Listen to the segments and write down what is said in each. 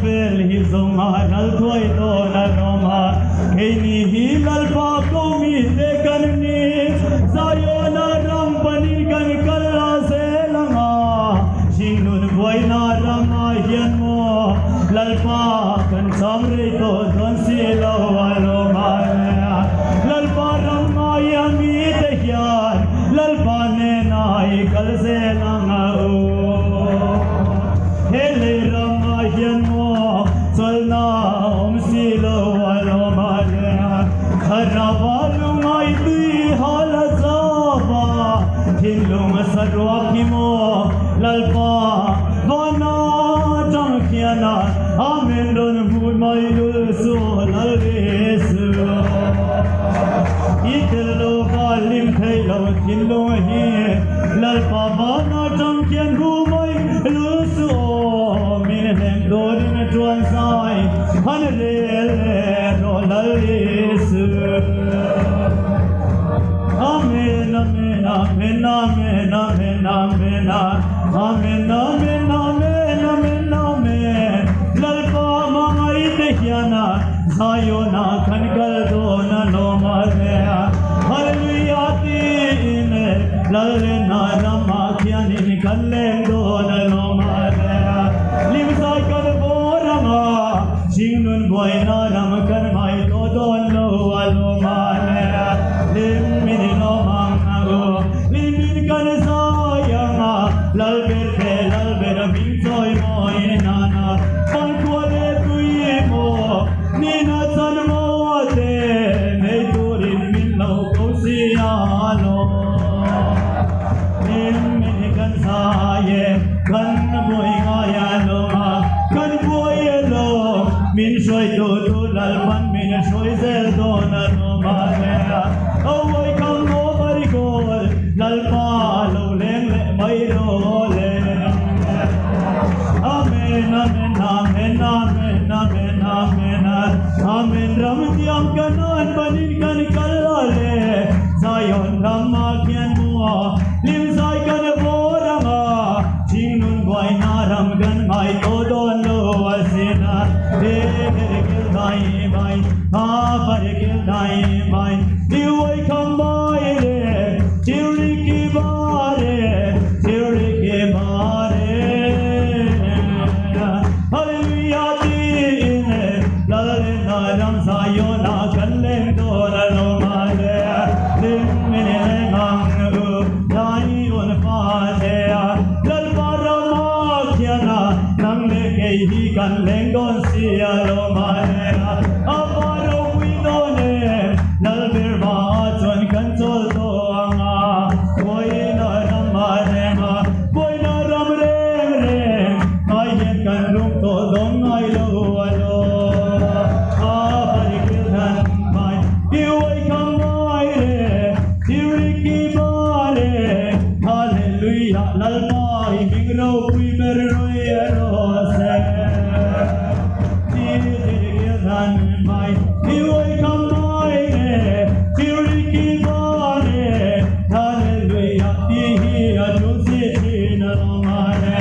bel hi zonga nal thoi to na roma keni hi lal pa ko mi te kan ni sayona ram pani kan kala se langa sinun boy na rama hian mo lal pa kan samre to don si lo alo ma lal pa rama ya mi te hian lal pa ne nai kal se langa o hele rama hian mo solna om si lo alo ma khara ngai ti hala zaba thilung sarwa ki mo lal pa wana jang khiana amen don mu mai lu so lal resu itlo balim thailo thilo hi lal pa wana jang khian ru mai lu so min hem dorin tuan sai han re ro lal resu amen amen amen amen amen amen amen amen amen amen amen lal pa mangai te hiana sayona khankal do na no mare hallelujah ti ne lal na rama khiani kalle do na no mare lim sai kal borama jingun boy na ram kar mai to do no alo mare lim min no mangago lim min kan sayanga lal ber min soy moi nana pan kole tui mo ni na san mo te me turin min lo ko si alo lim min kan saye kan boy ngaya lo kan boy lo min soy to lal pan min soy zel do na no mare oi kam no bari gol lal pa lo leng le mai ro le amen amen amen amen amen amen amen ram tiam kanan banin kan kalale sayon rama kian mo lim sai kan boranga jinun boy naram gan mai to don lo asina de gil dai mai ha par gil dai mai dioi kam mai le tiuri ki bare hallelujah dine lal na ram sayona kalle do na no mare lim min ngang u dai on pa de lal parama khiana nang le ke hi kan leng don si alo mare aparo wi do ne lal bir ma chon kan chol do anga boy na ram mare ma boy na ram re ai yen kan lung to dong ai lo alo a bari kilan mai dioi kam mai re diuri ki mare hallelujah lal mai migro wi ber roi ro se diran mai dioi kam mai re diuri ki mare hallelujah ti hi aju si na mare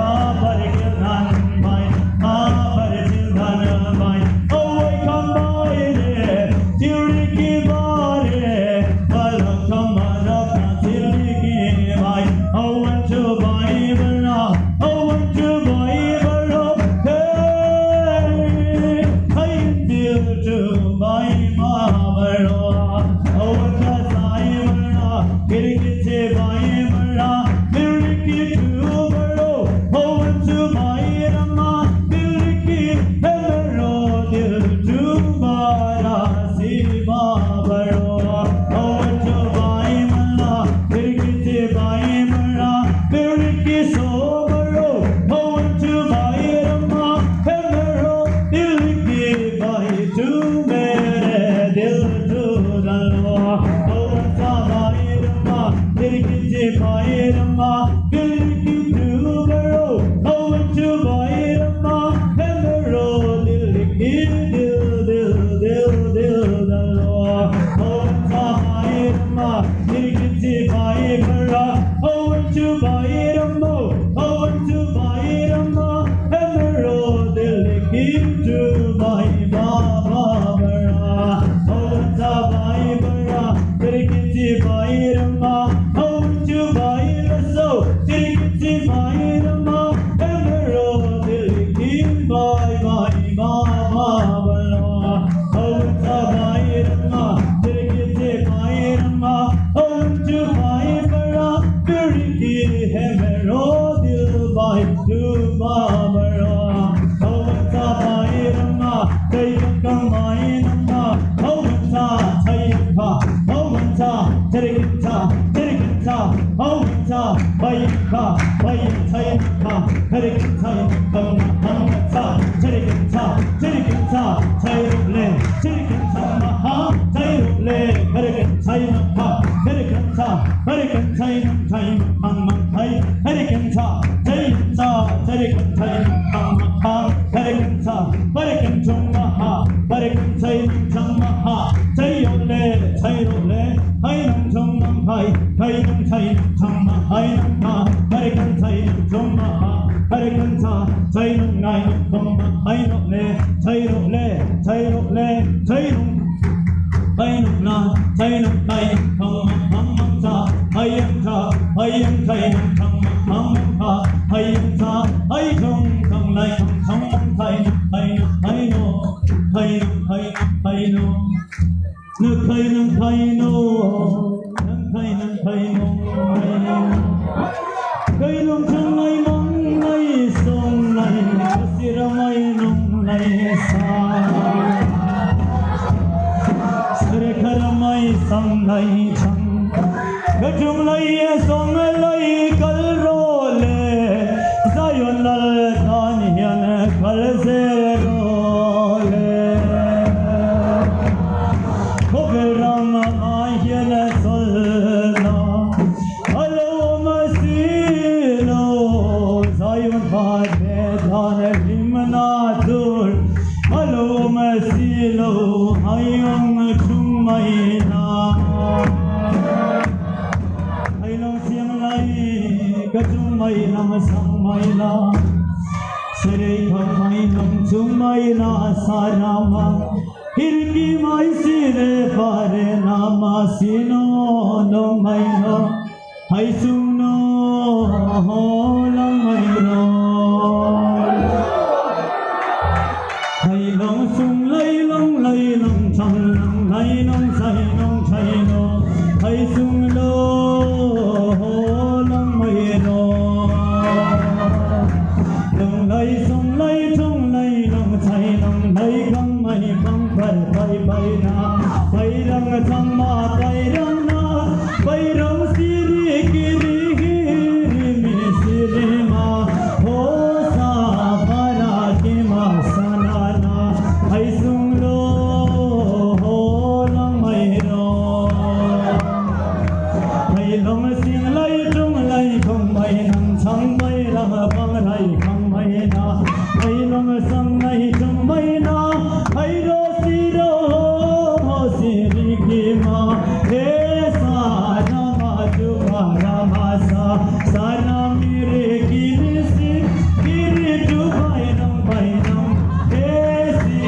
a bari kilan mai a bari kilan mai oi kam mai re diuri ki mare alam kamara diuri ki mai awan to bai bana awan tu babara Hawanta Bhairama Dayakamayinama Hawanta Thayaka Hawanta Terikita Terikita Hawanta Bhayaka Bhayathayaka Terikita Hawanta Terikita Terikita Tayrule Terikita Maha Tayrule Terikita Maha Terikita Terikita Taymam Tay Terikita Terikita Terikita Maha Terikita Terikita Maha Terikita Maha Tayrule Tayrule Haynam Chonam Hai Haynam Taynam Haynam Terikita Taynam Maha Terikita Taynam Naynam Haynam Le Tayrule Tayrule Tayrule Taynam na Taynam Taynam Hammam ta Hayyam ta Hayyam Taynam Hammam ta Hayyam ta Hayyam Tam Lai Tam Taynam Taynam Hayno Taynam Taynam Hayno Nuk Taynam Hayno Nuk Taynam Hayno Taynam Tam Lai Mang Lai Song Lai Siramay Nong Lai Sa Karamai sang lai chang Gajum lai song lai kal role Zayon lal tan hian kal se role Kovel ram ai hian sol na Alo masilo Zayon phat be dhan himna dur Alo masilo hayang Mayna Haylong siyang lai Kajung mayna Sang mayna Saray khang maynong Chung mayna Sarama Hirki may sire Pare nama Sino no mayno Hay sung no Lang mayno Haylong sung lay long Chang Lai nong sai nong chai no Hai sung lo Long mai no Long lai sung lai chung lai Long chai nong lai Kang mai kang pai pai pai na Pai rang chang ma pai rang na Pai rang siri kiri hiri mi siri ma Ho sa para ki ma sana na Hai sung lo Long sing lai chung lai không bay nằm sang bay làm băng lai không bay na hay long sang lai chung bay na hay ro si ri ki ma he sa na ma ju ma sa na mi re ki ni si ki ri ju bay nam he si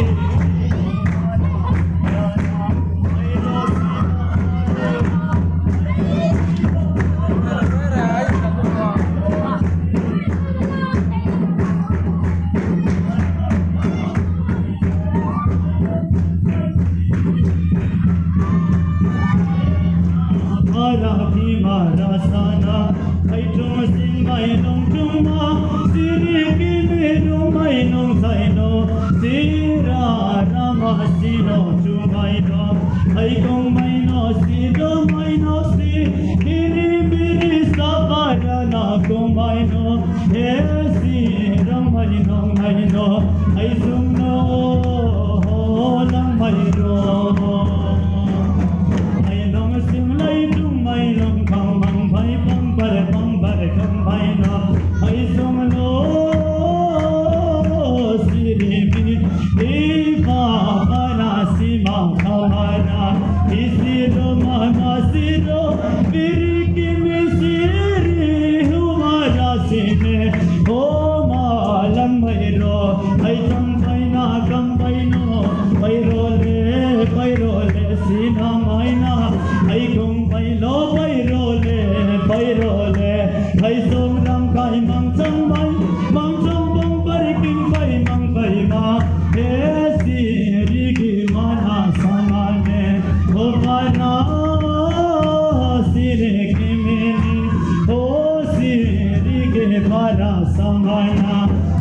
Marasana, I don't sing my long tuma, Siri Kimi, my long Sino, Sira Ramasino, to my dog, I go my nose, my nose, Kiri Biri Sabarana, go my nose, yes, Ramayino, I know, I soon know, my dog. I long sing like my long come by bumper come by now. I sung no Siri Eva Parasima Kamana Isiro Mama Siro Viriki Misiri Humarasine Oh Malam Mairo I come by na come by no Mairo le ra samai na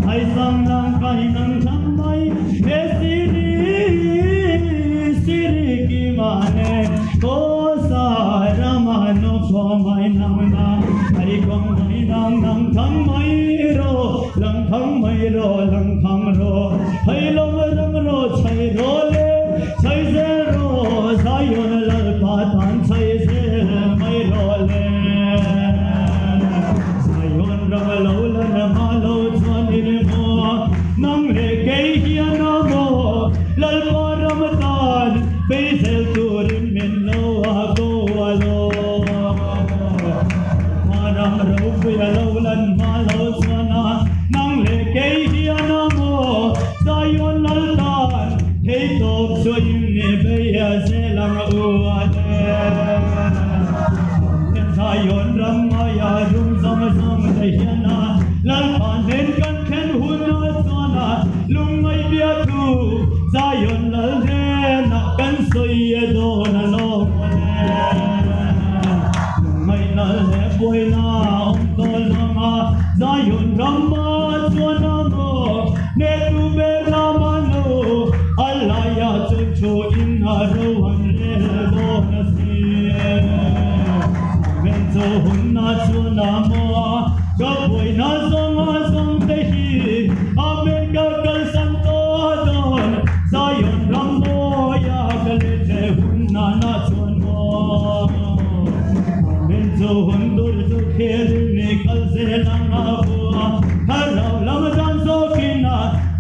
hai sam lang kai nang tham mai he siri ki mane ko sa ramano ko mai nam na hai kom mai nang nang tham mai ro lang tham mai ro lang tham ro hai long rang ro chai ro le chai se ro sayon lal pa tan chai se mai ro le sayon rang lo lan ma lo chuan ni mo nang le ke hi na mo lal pa ram tan pe sel turin min lo a go alo ma ram ro pe lo lan ma lo chuan na nang le ke hi na mo sayon lal tan hey top so yin ne be ya se lang u a le sayon ram ma ya rum sam sam te hiana lal pan nen kan khen hun na sona lung mai bia tu sayon lal ne na kan soi ye do na lo ne lung mai lal ne boy na om to na ma sayon ram ma sona mo ne tu be na ma no Allah ya chu in a ro han le do na si men so hun na chu na mo ga boy na song te hi amen ga kal san to don sayon ram mo ya kal te hun na chuan mo men so hun dur chu khel ne kal se lang a bo harau lam dan so kina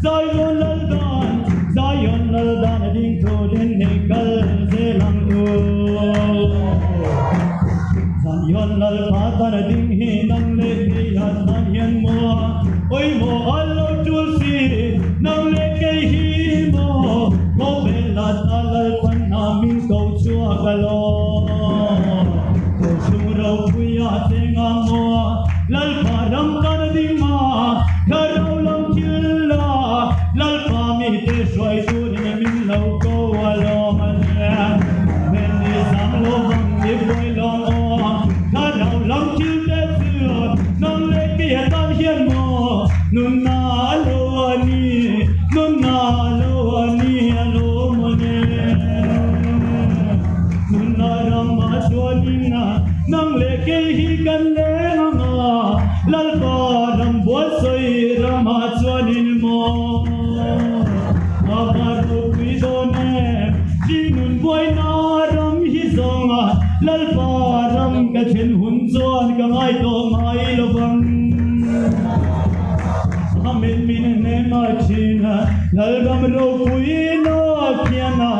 sayon lal dan sayon lal dan ding to den ne kal se lang o sayon lal pa tan ding hi nang le hi han man hian mo oi mo allo tul si nang le ke hi mo ko be la ta lal pan na min ko chua ka lo ko chung ro pu ya te nga mo lal pa ram tan ding ma kharau lam chil la lal pa mi te shoi tu ne min lo ko alo man men ni sam lo bang ni boy lo kharau lam chil te chu nang le ke tan hian mo nun na lo ani alo mane nun na ram ma chuanin na nang le ke hi kan le nga lal pa ram bo soi rama chuanin mo Abaru pidone jinun boy na ram hi zonga lal pa ram ka thin hun chuan ka ngai to mai lo bang amen min ne ma china lal ram ro pui no kiana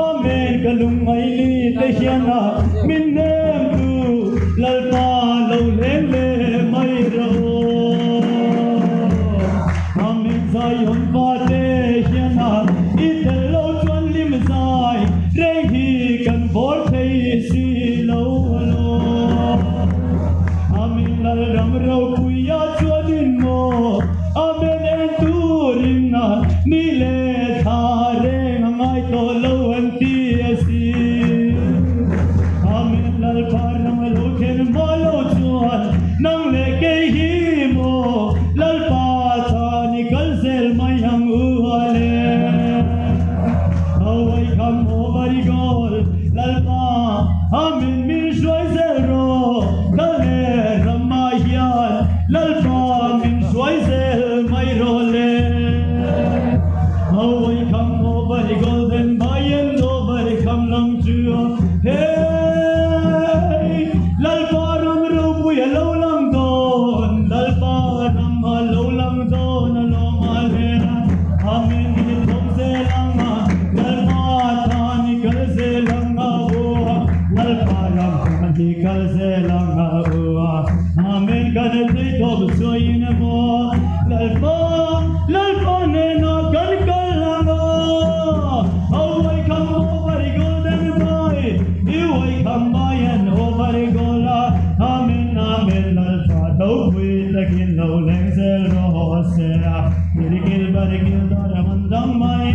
amen kalung mai li te hiana min ne tu lal pa lo le le mai ro amen sayon pa te hiana itel lo chuan lim sai re hi kan bol thei si lo lo amen lal ram ro pui ya chuanin mo amen en turin na ni le thare ngai to lo an ti asi amen lal param lo khen mo lo chuan nang le ke hi mo lal pa tha ni kal sel mai hang u ale awai kam mo bari gol lal pa amen min shoi zero kale ramma hian lal pa min shoi zel mai role awai kam mo bari golden bayan no bari kam lam chu hey lal pa ram ro pu ya lo lam don lal pa ram lo lam don lo ma le amen ni thom se lang ma lal pa tha ni kal se lang ma ho lal pa ram ni kal se lang ma ho amen kan te thom so yin mo lal pa ne na kan kal lang awai kam over golden boy you wai kam bayan over gola amen lal pa do pui takin lo leng sel ro se kirikil barikil dar mandam mai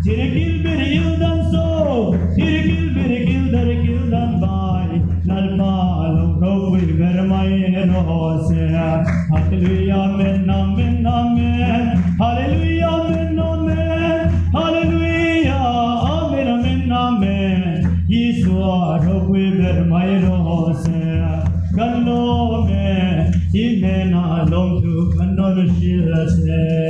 kirikil biril dan so kirikil birikil dar kil dan bai lal pa lo ro pui gar mai ro se hallelujah se galo me imena long tu kanon shila se